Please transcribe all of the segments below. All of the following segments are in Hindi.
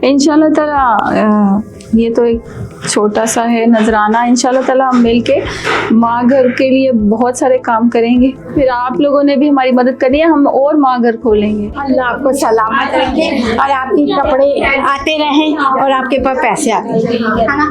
इंशाल्लाह ताला ये तो एक छोटा सा है नजराना। इंशाल्लाह ताला हम मिलके माँ घर के लिए बहुत सारे काम करेंगे। फिर आप लोगों ने भी हमारी मदद करनी है, हम और माँ घर खोलेंगे। अल्लाह आपको सलामत रखे और आपके कपड़े आते रहें और आपके पास पैसे आते रहें, है ना।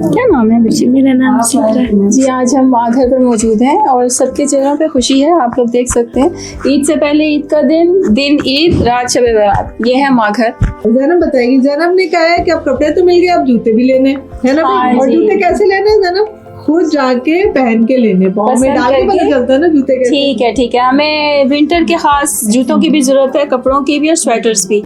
क्या नाम है बच्ची? मेरा नाम सिद्रा जी। आज हम माँ घर पर मौजूद हैं और सबके चेहरों पे खुशी है, आप लोग देख सकते हैं। ईद से पहले ईद का दिन ईद, रात शब बारात। ये है माँ घर। जैनब बताएगी। जैनब ने कहा है कि अब कपड़े तो मिल गए, अब जूते भी लेने, है ना। हाँ और जी। जूते कैसे लेने हैं जैनब? खुद जाके पहन के लेने, पाँव में डाल के पता चलता है ना जूते कैसे। ठीक है, हमें विंटर के खास जूतों की भी जरूरत है, कपड़ों की भी और स्वेटर्स भी।